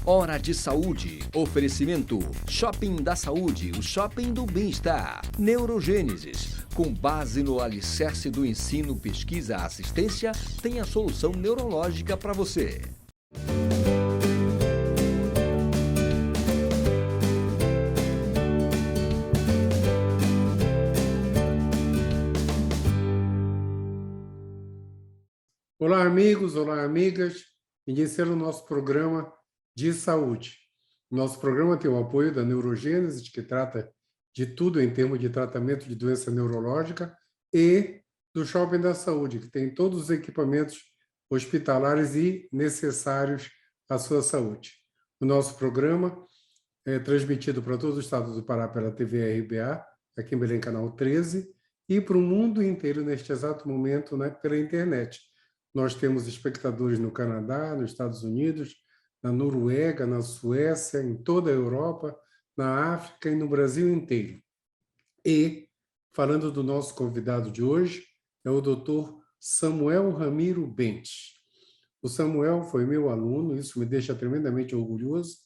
Hora de Saúde. Oferecimento. Shopping da Saúde, o shopping do bem-estar. Neurogênesis. Com base no alicerce do ensino, pesquisa, assistência, tem a solução neurológica para você. Olá, amigos, olá, amigas. Iniciando o nosso programa de saúde. Nosso programa tem o apoio da Neurogênesis, que trata de tudo em termos de tratamento de doença neurológica, e do Shopping da Saúde, que tem todos os equipamentos hospitalares e necessários à sua saúde. O nosso programa é transmitido para todo o estado do Pará pela TV RBA, aqui em Belém, canal 13, e para o mundo inteiro, neste exato momento, né, pela internet. Nós temos espectadores no Canadá, nos Estados Unidos, na Noruega, na Suécia, em toda a Europa, na África e no Brasil inteiro. E, falando do nosso convidado de hoje, é o Dr. Samuel Ramiro Bentes. O Samuel foi meu aluno, isso me deixa tremendamente orgulhoso,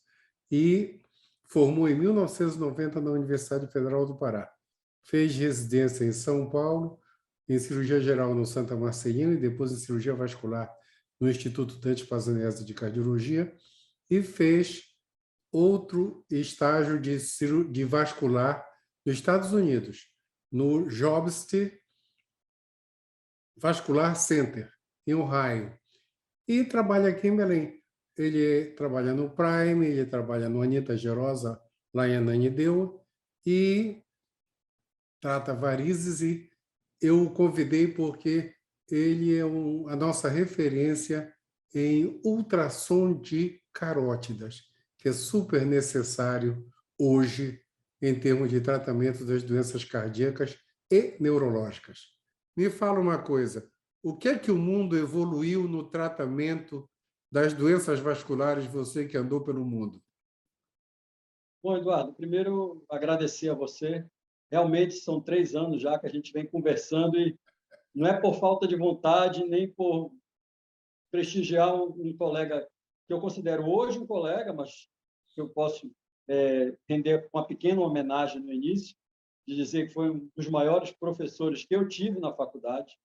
e formou em 1990 na Universidade Federal do Pará. Fez residência em São Paulo, em cirurgia geral no Santa Marcelina e depois em cirurgia vascular no Instituto Dante Pazanese de Cardiologia, e fez outro estágio de vascular nos Estados Unidos, no Jobst Vascular Center, em Ohio. E trabalha aqui em Belém. Ele trabalha no Prime, ele trabalha no Anita Gerosa, lá em Ananindeua, e trata varizes, e eu o convidei porque ele é a nossa referência em ultrassom de carótidas, que é super necessário hoje em termos de tratamento das doenças cardíacas e neurológicas. Me fala uma coisa, o que é que o mundo evoluiu no tratamento das doenças vasculares, você que andou pelo mundo? Bom, Eduardo, primeiro agradecer a você. Realmente são 3 anos já que a gente vem conversando e não é por falta de vontade, nem por prestigiar um colega que eu considero hoje um colega, mas que eu posso render uma pequena homenagem no início, de dizer que foi um dos maiores professores que eu tive na faculdade,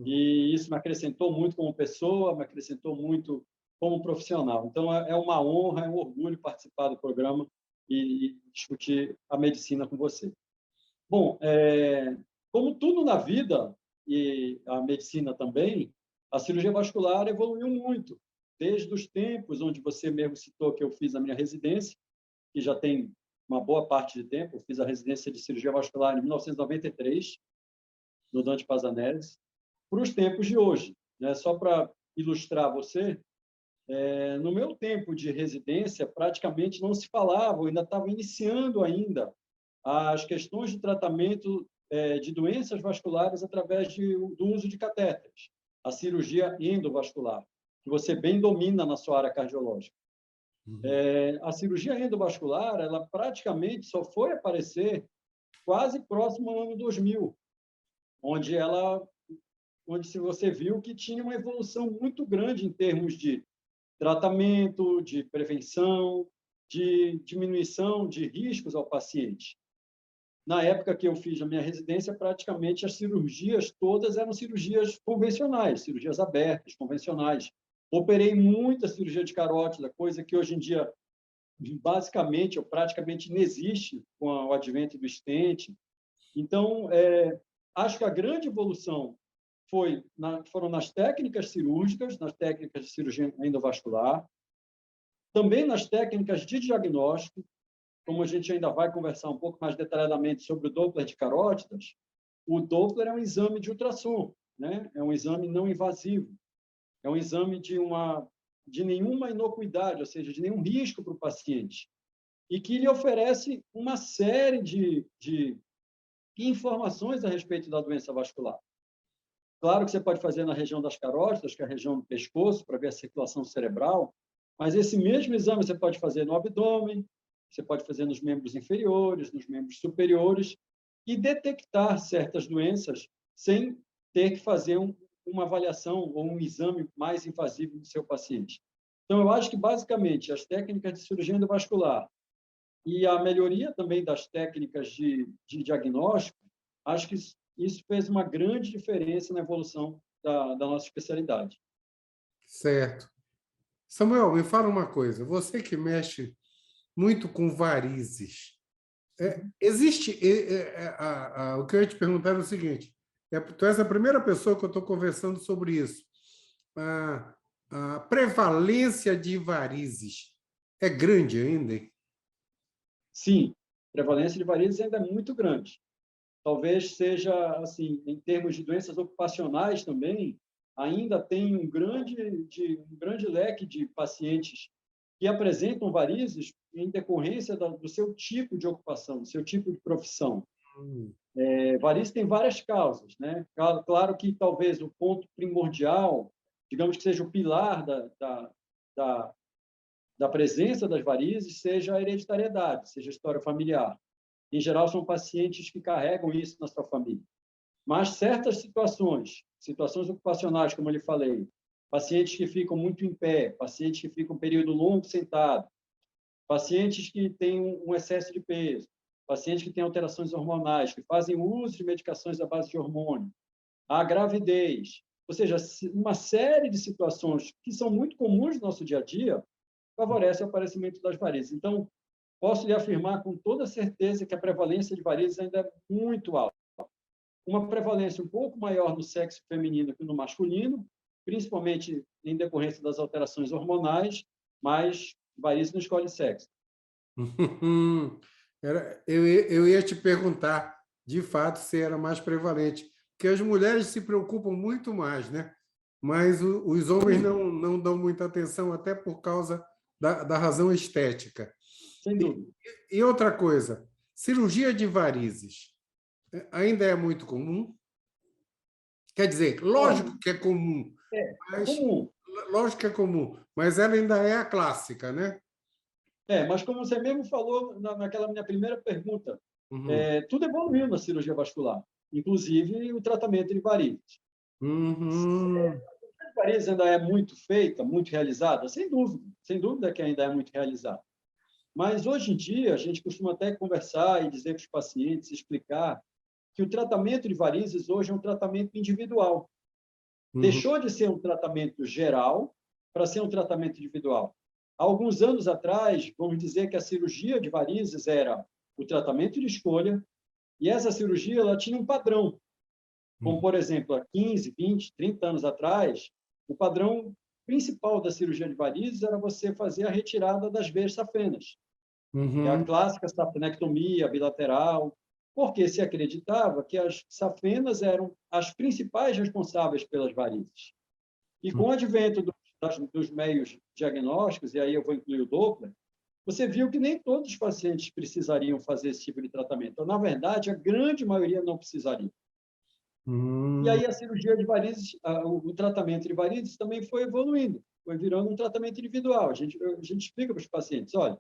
e isso me acrescentou muito como pessoa, me acrescentou muito como profissional. Então, é uma honra, é um orgulho participar do programa e discutir a medicina com você. Bom, como tudo na vida, e a medicina também, a cirurgia vascular evoluiu muito, desde os tempos onde você mesmo citou que eu fiz a minha residência, que já tem uma boa parte de tempo, eu fiz a residência de cirurgia vascular em 1993, no Dante Pazanese, para os tempos de hoje. Né? Só para ilustrar você, no meu tempo de residência, praticamente não se falava, eu ainda estava iniciando ainda as questões de tratamento de doenças vasculares através do uso de catéteres, a cirurgia endovascular, que você bem domina na sua área cardiológica. A cirurgia endovascular, ela praticamente só foi aparecer quase próximo ao ano 2000, onde se você viu que tinha uma evolução muito grande em termos de tratamento, de prevenção, de diminuição de riscos ao paciente. Na época que eu fiz a minha residência, praticamente as cirurgias todas eram cirurgias convencionais, cirurgias abertas, convencionais. Operei muita cirurgia de carótida, coisa que hoje em dia, basicamente, ou praticamente não existe com o advento do stent. Então, acho que a grande evolução foram nas técnicas cirúrgicas, nas técnicas de cirurgia endovascular, também nas técnicas de diagnóstico, como a gente ainda vai conversar um pouco mais detalhadamente sobre o Doppler de carótidas. O Doppler é um exame de ultrassom, né? É um exame não invasivo, é um exame de nenhuma inocuidade, ou seja, de nenhum risco para o paciente, e que lhe oferece uma série de informações a respeito da doença vascular. Claro que você pode fazer na região das carótidas, que é a região do pescoço, para ver a circulação cerebral, mas esse mesmo exame você pode fazer no abdômen, você pode fazer nos membros inferiores, nos membros superiores, e detectar certas doenças sem ter que fazer uma avaliação ou um exame mais invasivo do seu paciente. Então, eu acho que, basicamente, as técnicas de cirurgia endovascular e a melhoria também das técnicas de diagnóstico, acho que isso fez uma grande diferença na evolução da nossa especialidade. Certo. Samuel, me fala uma coisa. Você que mexe muito com varizes, existe... o que eu ia te perguntar é o seguinte, tu és a primeira pessoa que eu estou conversando sobre isso. A prevalência de varizes é grande ainda? Sim, a prevalência de varizes ainda é muito grande. Talvez seja, assim, em termos de doenças ocupacionais também, ainda tem um grande leque de pacientes que apresentam varizes em decorrência do seu tipo de ocupação, do seu tipo de profissão. Varizes tem várias causas, né? Claro que talvez o ponto primordial, digamos que seja o pilar da presença das varizes, seja a hereditariedade, seja a história familiar. Em geral, são pacientes que carregam isso na sua família. Mas certas situações ocupacionais, como eu lhe falei, pacientes que ficam muito em pé, pacientes que ficam um período longo sentado, pacientes que têm um excesso de peso, pacientes que têm alterações hormonais, que fazem uso de medicações à base de hormônio, a gravidez, ou seja, uma série de situações que são muito comuns no nosso dia a dia, favorece o aparecimento das varizes. Então, posso lhe afirmar com toda certeza que a prevalência de varizes ainda é muito alta. Uma prevalência um pouco maior no sexo feminino que no masculino, principalmente em decorrência das alterações hormonais, mas varizes não escolhe sexo. Eu ia te perguntar, de fato, se era mais prevalente, porque as mulheres se preocupam muito mais, né? Mas os homens não dão muita atenção, até por causa da razão estética. Sem dúvida. E outra coisa, cirurgia de varizes ainda é muito comum? Quer dizer, lógico que é comum, mas, comum. lógico que é comum, mas ela ainda é a clássica, né? Mas como você mesmo falou naquela minha primeira pergunta, Uhum. tudo evoluiu na cirurgia vascular, inclusive o tratamento de varizes. Uhum. A varizes ainda é muito feita, muito realizada? Sem dúvida que ainda é muito realizada. Mas, hoje em dia, a gente costuma até conversar e dizer para os pacientes, explicar que o tratamento de varizes hoje é um tratamento individual. Uhum. Deixou de ser um tratamento geral para ser um tratamento individual. Há alguns anos atrás, vamos dizer que a cirurgia de varizes era o tratamento de escolha e essa cirurgia ela tinha um padrão. Como, por exemplo, há 15, 20, 30 anos atrás, o padrão principal da cirurgia de varizes era você fazer a retirada das veias safenas, que é a Uhum. clássica safenectomia bilateral, porque se acreditava que as safenas eram as principais responsáveis pelas varizes. E com o advento dos meios diagnósticos, e aí eu vou incluir o Doppler, você viu que nem todos os pacientes precisariam fazer esse tipo de tratamento. Então, na verdade, a grande maioria não precisaria. E aí a cirurgia de varizes, o tratamento de varizes também foi evoluindo, foi virando um tratamento individual. A gente explica para os pacientes, olha,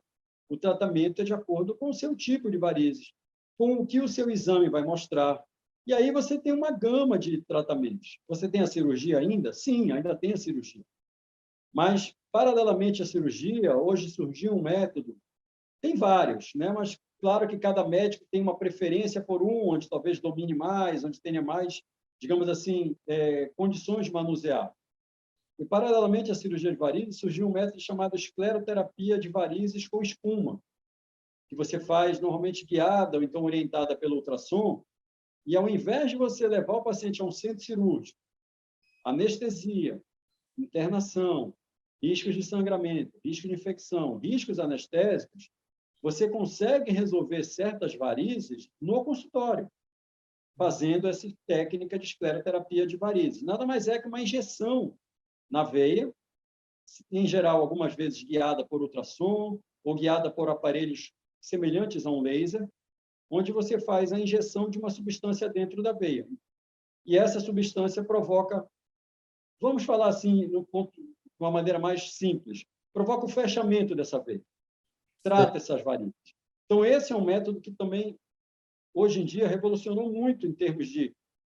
o tratamento é de acordo com o seu tipo de varizes, com o que o seu exame vai mostrar. E aí você tem uma gama de tratamentos. Você tem a cirurgia ainda? Sim, ainda tem a cirurgia. Mas, paralelamente à cirurgia, hoje surgiu um método, tem vários, né? Mas claro que cada médico tem uma preferência por um, onde talvez domine mais, onde tenha mais, digamos assim, condições de manusear. E, paralelamente à cirurgia de varizes, surgiu um método chamado escleroterapia de varizes com espuma, que você faz normalmente guiada ou então orientada pelo ultrassom, e ao invés de você levar o paciente a um centro cirúrgico, anestesia, internação, riscos de sangramento, risco de infecção, riscos anestésicos, você consegue resolver certas varizes no consultório, fazendo essa técnica de escleroterapia de varizes. Nada mais é que uma injeção na veia, em geral, algumas vezes guiada por ultrassom ou guiada por aparelhos semelhantes a um laser, onde você faz a injeção de uma substância dentro da veia. E essa substância provoca, vamos falar assim, de uma maneira mais simples, provoca o fechamento dessa veia, trata essas varizes. Então, esse é um método que também, hoje em dia, revolucionou muito em termos de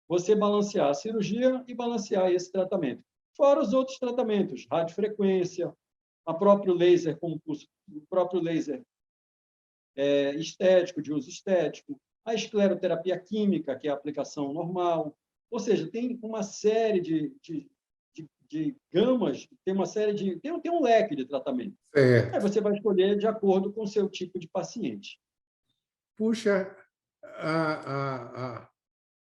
você balancear a cirurgia e balancear esse tratamento. Fora os outros tratamentos, radiofrequência, o próprio laser estético, de uso estético, a escleroterapia química, que é a aplicação normal. Ou seja, tem uma série de gamas, tem uma série de... Tem um leque de tratamento. Aí você vai escolher de acordo com o seu tipo de paciente. Puxa,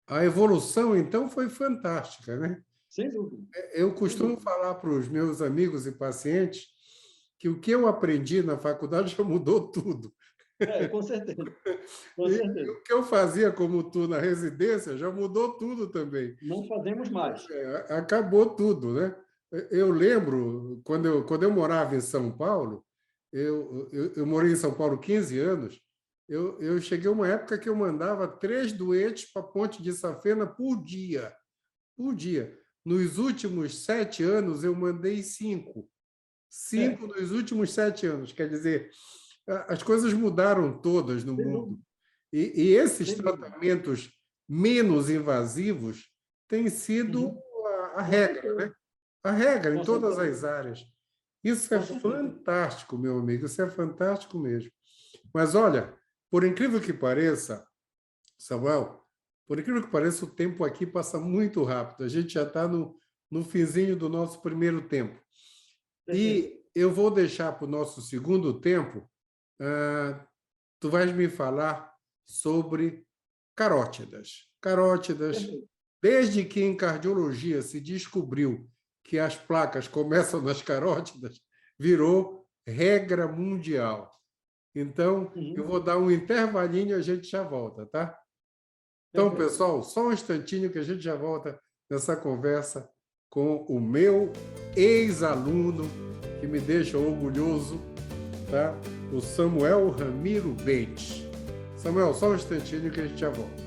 a evolução, então, foi fantástica, né? Sem dúvida. Eu costumo falar para os meus amigos e pacientes que o que eu aprendi na faculdade já mudou tudo. Com certeza. Com certeza. E o que eu fazia como tu na residência já mudou tudo também. Não fazemos mais. Acabou tudo, né? Eu lembro, quando eu morava em São Paulo, eu morei em São Paulo 15 anos, eu cheguei a uma época que eu mandava 3 doentes para a Ponte de Safena por dia. Por dia. Nos últimos 7 anos, eu mandei 5. 5 nos últimos 7 anos. Quer dizer, as coisas mudaram todas no mundo. E esses tratamentos menos invasivos têm sido a regra, né? A regra em todas as áreas. Isso é fantástico, meu amigo, isso é fantástico mesmo. Mas, olha, por incrível que pareça, Samuel, por incrível que pareça, o tempo aqui passa muito rápido. A gente já está no finzinho do nosso primeiro tempo. E eu vou deixar para o nosso segundo tempo, tu vais me falar sobre carótidas. Carótidas, desde que em cardiologia se descobriu que as placas começam nas carótidas, virou regra mundial. Então, eu vou dar um intervalinho e a gente já volta, tá? Então, pessoal, só um instantinho que a gente já volta nessa conversa com o meu ex-aluno, que me deixa orgulhoso, tá? O Samuel Ramiro Bentes. Samuel, só um instantinho que a gente já volta.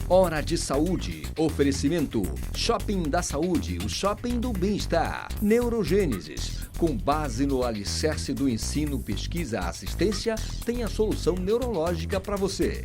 Hora de Saúde. Oferecimento Shopping da Saúde, o shopping do bem-estar. Neurogênesis. Com base no alicerce do ensino, pesquisa, assistência, tem a solução neurológica para você.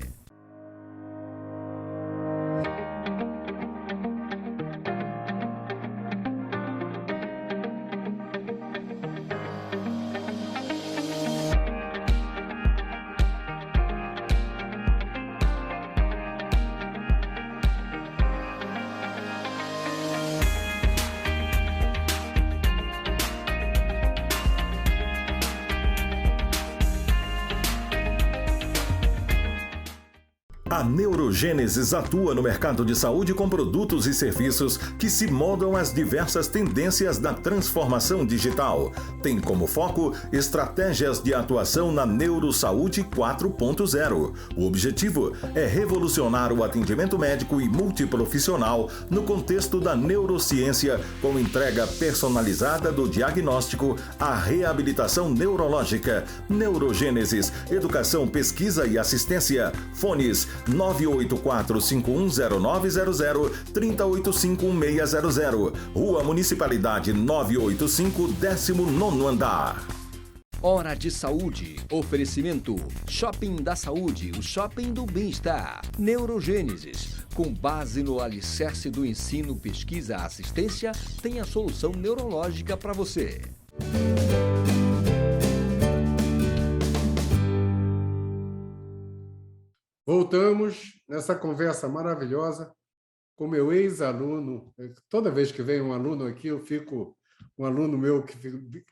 A Neurogênesis atua no mercado de saúde com produtos e serviços que se moldam às diversas tendências da transformação digital. Tem como foco estratégias de atuação na Neurosaúde 4.0. O objetivo é revolucionar o atendimento médico e multiprofissional no contexto da neurociência, com entrega personalizada do diagnóstico à reabilitação neurológica. Neurogênesis, educação, pesquisa e assistência. Fones 984-510900, 3085-1600. Rua Municipalidade 985, 19º andar. Hora de Saúde. Oferecimento Shopping da Saúde, o shopping do bem-estar. Neurogênesis. Com base no alicerce do ensino, pesquisa, assistência, tem a solução neurológica para você. Voltamos nessa conversa maravilhosa com meu ex-aluno. Toda vez que vem um aluno aqui, eu fico... Um aluno meu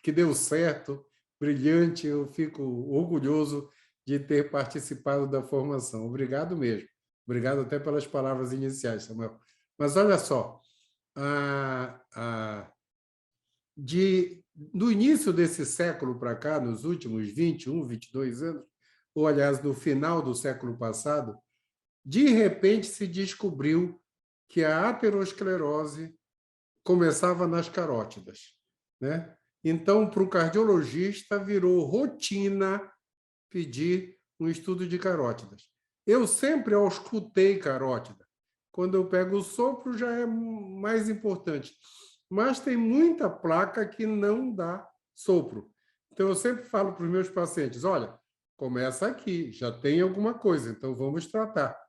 que deu certo, brilhante, eu fico orgulhoso de ter participado da formação. Obrigado mesmo. Obrigado até pelas palavras iniciais, Samuel. Mas olha só, do início desse século para cá, nos últimos 21, 22 anos, ou, aliás, no final do século passado, de repente se descobriu que a aterosclerose começava nas carótidas, né? Então, para o cardiologista, virou rotina pedir um estudo de carótidas. Eu sempre auscultei carótida. Quando eu pego o sopro, já é mais importante. Mas tem muita placa que não dá sopro. Então, eu sempre falo para os meus pacientes, olha, começa aqui, já tem alguma coisa, então vamos tratar.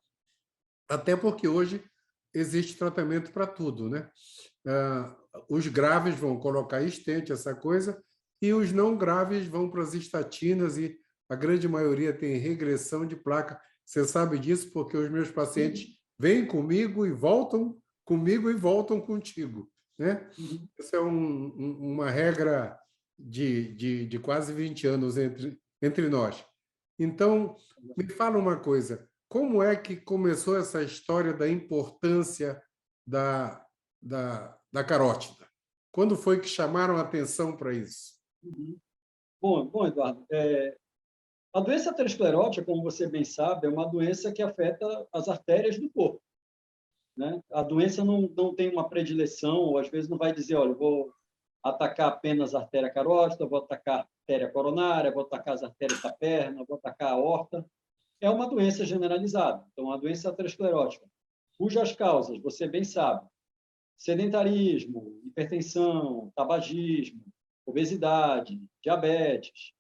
Até porque hoje existe tratamento para tudo, né? Os graves vão colocar estente, essa coisa, e os não graves vão para as estatinas e a grande maioria tem regressão de placa. Você sabe disso porque os meus pacientes vêm comigo e voltam comigo e voltam contigo, né? Essa é uma regra de quase 20 anos entre nós. Então, me fala uma coisa, como é que começou essa história da importância da carótida? Quando foi que chamaram a atenção para isso? Bom, Eduardo, a doença aterosclerótica, como você bem sabe, é uma doença que afeta as artérias do corpo, né? A doença não tem uma predileção, ou às vezes não vai dizer, olha, eu vou atacar apenas a artéria carótida, vou atacar a artéria coronária, vou atacar as artérias da perna, vou atacar a aorta. É uma doença generalizada, então, a doença aterosclerótica, cujas causas, você bem sabe, sedentarismo, hipertensão, tabagismo, obesidade, diabetes,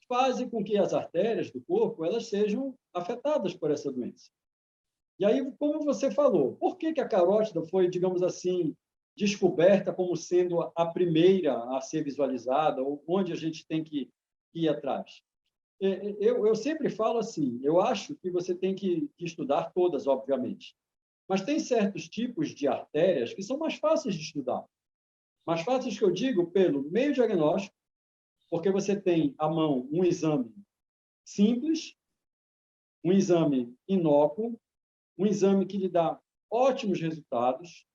fazem com que as artérias do corpo elas sejam afetadas por essa doença. E aí, como você falou, por que a carótida foi, digamos assim, descoberta como sendo a primeira a ser visualizada, ou onde a gente tem que ir atrás? Eu sempre falo assim, eu acho que você tem que estudar todas, obviamente, mas tem certos tipos de artérias que são mais fáceis de estudar. Mais fáceis que eu digo pelo meio diagnóstico, porque você tem à mão um exame simples, um exame inócuo, um exame que lhe dá ótimos resultados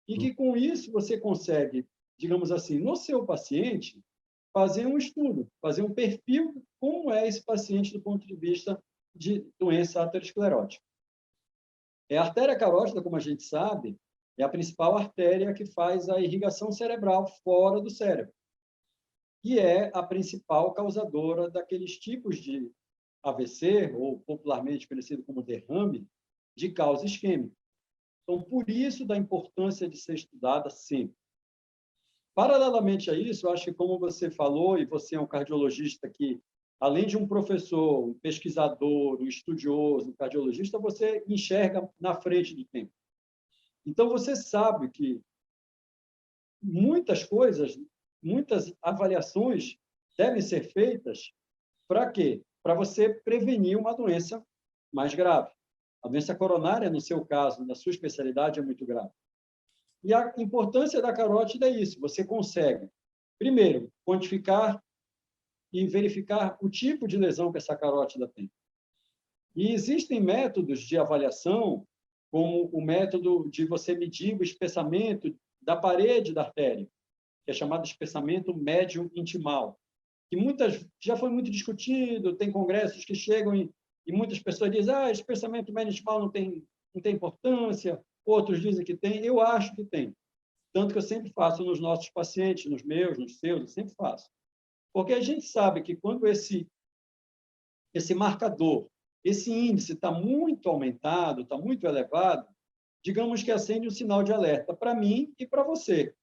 e que, com isso, você consegue, digamos assim, no seu paciente, fazer um estudo, fazer um perfil de como é esse paciente do ponto de vista de doença aterosclerótica. A artéria carótida, como a gente sabe, é a principal artéria que faz a irrigação cerebral fora do cérebro. E é a principal causadora daqueles tipos de AVC, ou popularmente conhecido como derrame, de causa isquêmica. Então, por isso da importância de ser estudada sempre. Paralelamente a isso, eu acho que, como você falou, e você é um cardiologista que, além de um professor, um pesquisador, um estudioso, um cardiologista, você enxerga na frente do tempo. Então, você sabe que muitas coisas, muitas avaliações devem ser feitas para quê? Para você prevenir uma doença mais grave. A doença coronária, no seu caso, na sua especialidade, é muito grave. E a importância da carótida é isso. Você consegue, primeiro, quantificar e verificar o tipo de lesão que essa carótida tem. E existem métodos de avaliação, como o método de você medir o espessamento da parede da artéria, que é chamado de espessamento médio intimal, que já foi muito discutido, tem congressos que chegam e muitas pessoas dizem espessamento médio intimal não tem importância, outros dizem que tem, eu acho que tem. Tanto que eu sempre faço nos nossos pacientes, nos meus, nos seus, eu sempre faço. Porque a gente sabe que quando esse marcador, esse índice está muito aumentado, está muito elevado, digamos que acende um sinal de alerta para mim e para você,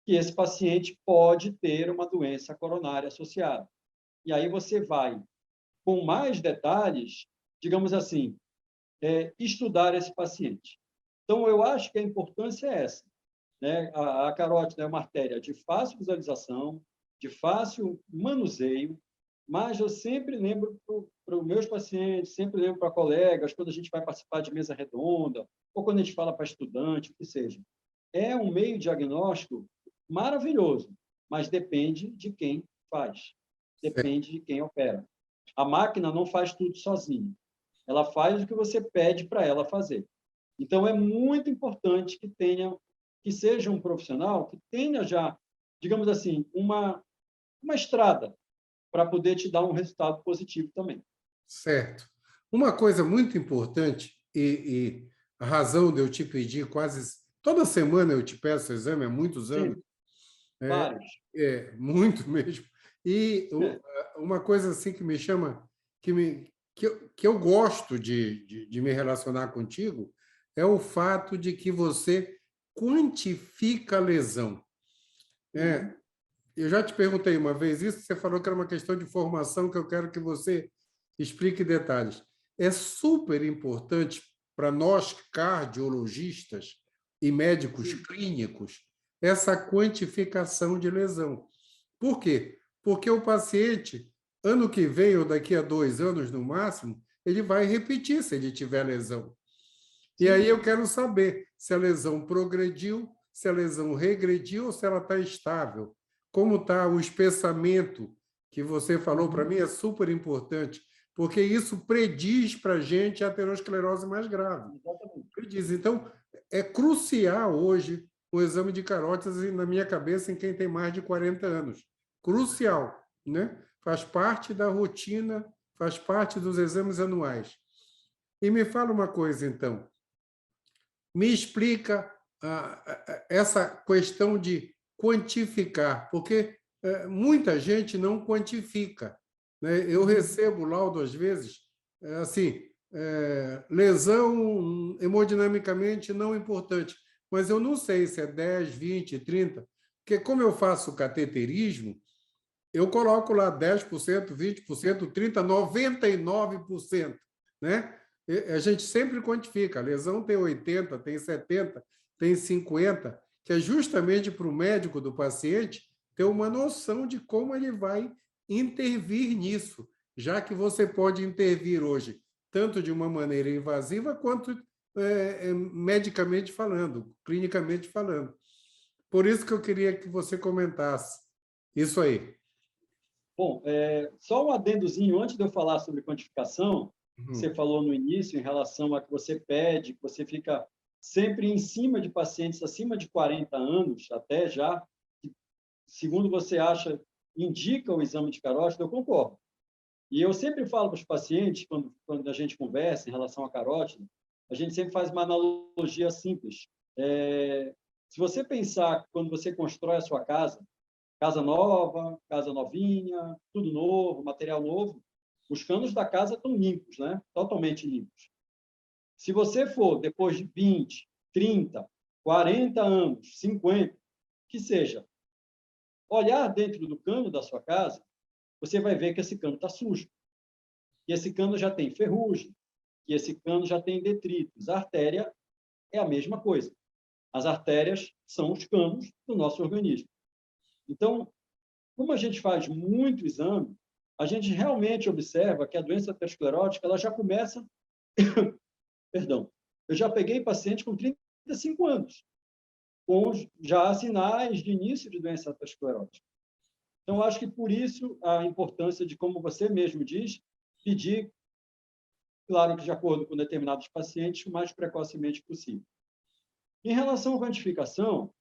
que esse paciente pode ter uma doença coronária associada. E aí você vai, com mais detalhes, digamos assim, estudar esse paciente. Então, eu acho que a importância é essa, né? A carótida é uma artéria de fácil visualização, de fácil manuseio, mas eu sempre lembro para os meus pacientes, sempre lembro para colegas, quando a gente vai participar de mesa redonda, ou quando a gente fala para estudante, o que seja. É um meio diagnóstico maravilhoso, mas depende de quem faz, depende de quem opera. A máquina não faz tudo sozinha, ela faz o que você pede para ela fazer. Então, é muito importante que seja um profissional que tenha já, digamos assim, uma estrada para poder te dar um resultado positivo também. Certo. Uma coisa muito importante, e a razão de eu te pedir toda semana eu te peço exame há muitos anos. Sim, vários. Muito mesmo. E uma coisa assim que me chama, que eu gosto de me relacionar contigo, é o fato de que você quantifica a lesão. Eu já te perguntei uma vez isso, você falou que era uma questão de formação, que eu quero que você explique detalhes. É super importante para nós cardiologistas e médicos clínicos, essa quantificação de lesão. Por quê? Porque o paciente, ano que vem ou daqui a 2 anos no máximo, ele vai repetir se ele tiver lesão. E aí eu quero saber se a lesão progrediu, se a lesão regrediu ou se ela está estável. Como está o espessamento que você falou, para mim é super importante, porque isso prediz para a gente a aterosclerose mais grave. Prediz. Então, é crucial hoje o exame de carótidas, na minha cabeça, em quem tem mais de 40 anos. Crucial, né? Faz parte da rotina, faz parte dos exames anuais. E me fala uma coisa, então. Me explica essa questão de quantificar, porque muita gente não quantifica, né? Eu recebo laudo, às vezes, assim, lesão hemodinamicamente não importante, mas eu não sei se é 10, 20, 30, porque como eu faço cateterismo, eu coloco lá 10%, 20%, 30%, 99%, né? A gente sempre quantifica, a lesão tem 80, tem 70, tem 50, que é justamente para o médico do paciente ter uma noção de como ele vai intervir nisso, já que você pode intervir hoje, tanto de uma maneira invasiva quanto medicamente falando, clinicamente falando. Por isso que eu queria que você comentasse isso aí. Bom, só um adendozinho, antes de eu falar sobre quantificação, você falou no início em relação a que você pede, que você fica sempre em cima de pacientes acima de 40 anos, até já, que, segundo você acha, indica o exame de carótida, eu concordo. E eu sempre falo para os pacientes, quando a gente conversa em relação à carótida, a gente sempre faz uma analogia simples. Se você pensar quando você constrói a sua casa nova, casa novinha, tudo novo, material novo, os canos da casa estão limpos, né? Totalmente limpos. Se você for, depois de 20, 30, 40 anos, 50, que seja, olhar dentro do cano da sua casa, você vai ver que esse cano está sujo. Que esse cano já tem ferrugem, que esse cano já tem detritos. A artéria é a mesma coisa. As artérias são os canos do nosso organismo. Então, como a gente faz muito exame, a gente realmente observa que a doença aterosclerótica ela já começa... Perdão. Eu já peguei paciente com 35 anos, com já sinais de início de doença aterosclerótica. Então, acho que por isso a importância de, como você mesmo diz, pedir, claro que de acordo com determinados pacientes, o mais precocemente possível. Em relação à quantificação,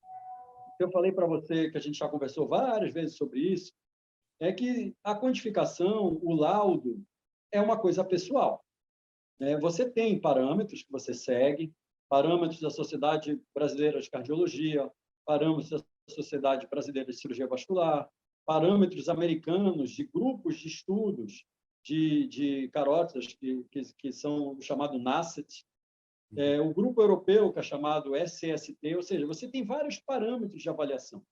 eu falei para você que a gente já conversou várias vezes sobre isso, é que a quantificação, o laudo, é uma coisa pessoal. Você tem parâmetros que você segue, parâmetros da Sociedade Brasileira de Cardiologia, parâmetros da Sociedade Brasileira de Cirurgia Vascular, parâmetros americanos de grupos de estudos de carótidas, que são o chamado NACET, o grupo europeu, que é chamado SST, ou seja, você tem vários parâmetros de avaliação.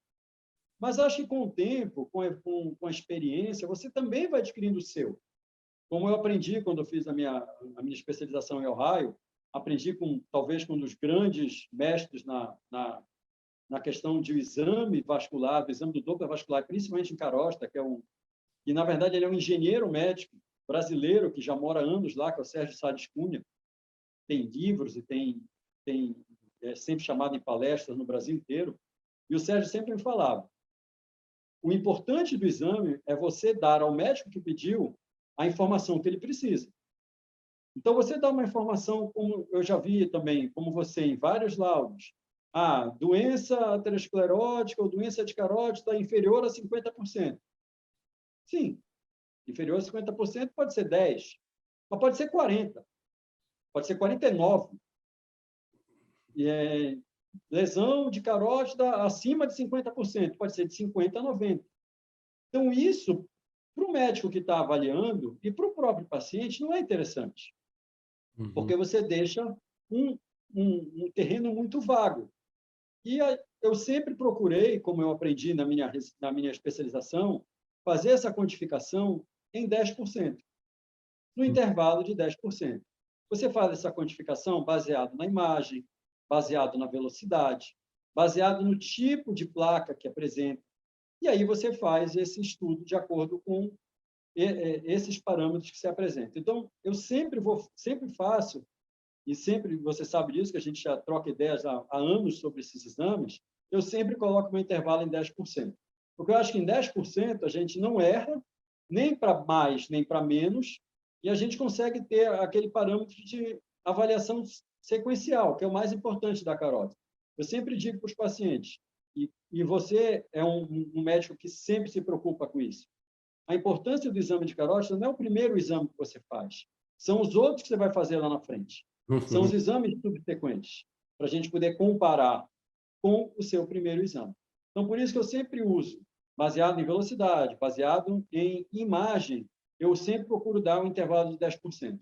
Mas acho que com o tempo, com a experiência, você também vai adquirindo o seu. Como eu aprendi quando eu fiz a minha especialização em Ohio, aprendi talvez com um dos grandes mestres na questão de exame vascular, do exame do Doppler vascular, principalmente em carótida, que na verdade ele é um engenheiro médico brasileiro que já mora há anos lá, que é o Sérgio Salles Cunha. Tem livros e é sempre chamado em palestras no Brasil inteiro. E o Sérgio sempre me falava, o importante do exame é você dar ao médico que pediu a informação que ele precisa. Então, você dá uma informação, como eu já vi também, como você, em vários laudos, doença aterosclerótica ou doença de carótida inferior a 50%. Sim, inferior a 50% pode ser 10%, mas pode ser 40%, pode ser 49%. Lesão de carótida acima de 50%, pode ser de 50% a 90%. Então, isso, para o médico que está avaliando e para o próprio paciente, não é interessante, porque você deixa um terreno muito vago. E eu sempre procurei, como eu aprendi na minha especialização, fazer essa quantificação em 10%, no intervalo de 10%. Você faz essa quantificação baseado na imagem, baseado na velocidade, baseado no tipo de placa que apresenta. E aí você faz esse estudo de acordo com esses parâmetros que se apresentam. Então, eu sempre faço, e sempre você sabe disso, que a gente já troca ideias há anos sobre esses exames, eu sempre coloco meu intervalo em 10%. Porque eu acho que em 10% a gente não erra, nem para mais, nem para menos, e a gente consegue ter aquele parâmetro de avaliação sequencial, que é o mais importante da carótida. Eu sempre digo para os pacientes, e você é um médico que sempre se preocupa com isso, a importância do exame de carótida não é o primeiro exame que você faz, são os outros que você vai fazer lá na frente. São os exames subsequentes, para a gente poder comparar com o seu primeiro exame. Então, por isso que eu sempre uso, baseado em velocidade, baseado em imagem, eu sempre procuro dar um intervalo de 10%.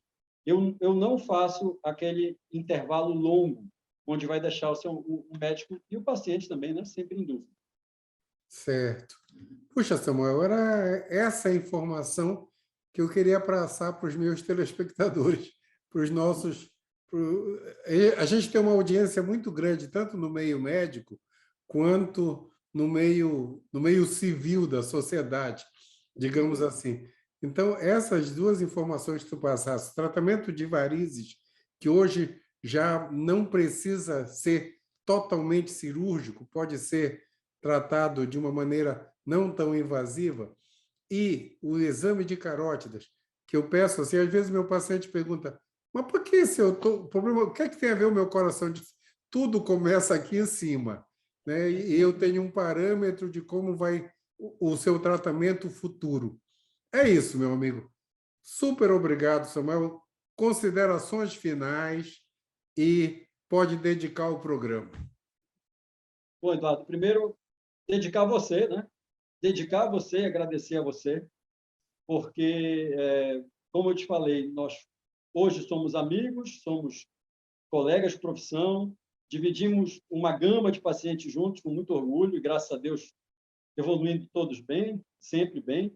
Eu não faço aquele intervalo longo, onde vai deixar o médico e o paciente também, né, sempre em dúvida. Certo. Puxa, Samuel, era essa informação que eu queria passar para os meus telespectadores, para os nossos... A gente tem uma audiência muito grande, tanto no meio médico, quanto no meio civil da sociedade, digamos assim. Então, essas duas informações que tu passaste, tratamento de varizes, que hoje já não precisa ser totalmente cirúrgico, pode ser tratado de uma maneira não tão invasiva, e o exame de carótidas, que eu peço assim, às vezes meu paciente pergunta, mas por que se eu tô, problema, o que é que tem a ver o meu coração? Tudo começa aqui em cima, né? E eu tenho um parâmetro de como vai o seu tratamento futuro. É isso, meu amigo. Super obrigado, Samuel. Considerações finais e pode dedicar o programa. Bom, Eduardo, primeiro, dedicar a você, né? Dedicar a você e agradecer a você, porque, como eu te falei, nós hoje somos amigos, somos colegas de profissão, dividimos uma gama de pacientes juntos com muito orgulho e, graças a Deus, evoluindo todos bem, sempre bem.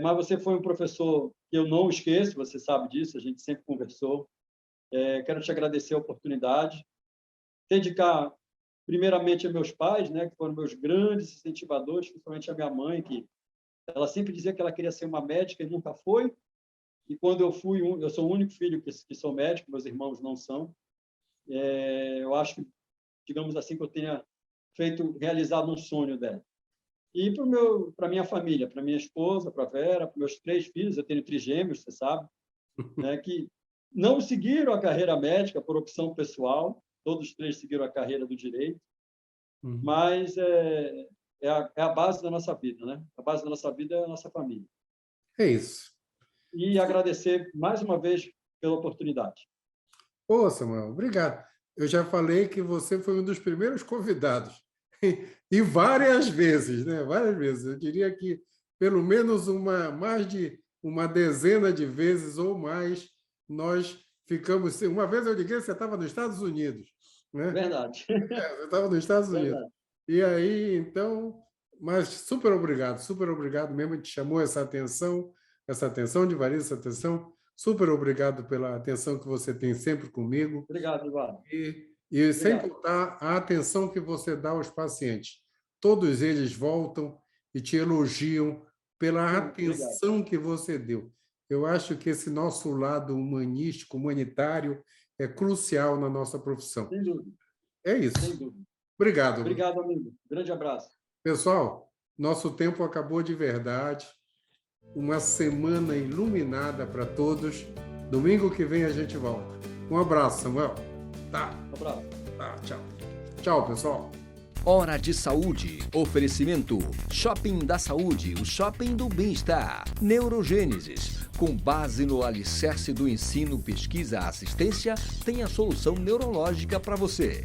Mas você foi um professor que eu não esqueço, você sabe disso, a gente sempre conversou. Quero te agradecer a oportunidade. Dedicar, primeiramente, a meus pais, né, que foram meus grandes incentivadores, principalmente a minha mãe, que ela sempre dizia que ela queria ser uma médica e nunca foi. E quando eu fui, eu sou o único filho que sou médico, meus irmãos não são. Eu acho que, digamos assim, que eu tenha realizado um sonho dela. E para a minha família, para minha esposa, para a Vera, para meus 3 filhos, eu tenho trigêmeos, você sabe, né, que não seguiram a carreira médica por opção pessoal, todos 3 seguiram a carreira do direito, mas é a base da nossa vida, né? A base da nossa vida é a nossa família. É isso. E agradecer mais uma vez pela oportunidade. Ô, Samuel, obrigado. Eu já falei que você foi um dos primeiros convidados. E várias vezes, né? Várias vezes. Eu diria que pelo menos mais de uma dezena de vezes ou mais nós ficamos... Uma vez eu liguei, você estava nos Estados Unidos, né? Verdade. Você estava nos Estados Unidos. Verdade. E aí, então... Mas super obrigado mesmo, a gente chamou essa atenção de varizes, essa atenção. Super obrigado pela atenção que você tem sempre comigo. Obrigado, Eduardo. E sem contar a atenção que você dá aos pacientes. Todos eles voltam e te elogiam pela atenção que você deu. Eu acho que esse nosso lado humanístico, humanitário, é crucial na nossa profissão. Sem dúvida. É isso. Sem dúvida. Obrigado. Obrigado, amigo. Grande abraço. Pessoal, nosso tempo acabou de verdade. Uma semana iluminada para todos. Domingo que vem a gente volta. Um abraço, Samuel. Tá. Um abraço. Tá, tchau. Tchau, pessoal. Hora de Saúde. Oferecimento. Shopping da Saúde, o shopping do bem-estar. Neurogênesis. Com base no alicerce do ensino, pesquisa, assistência, tem a solução neurológica para você.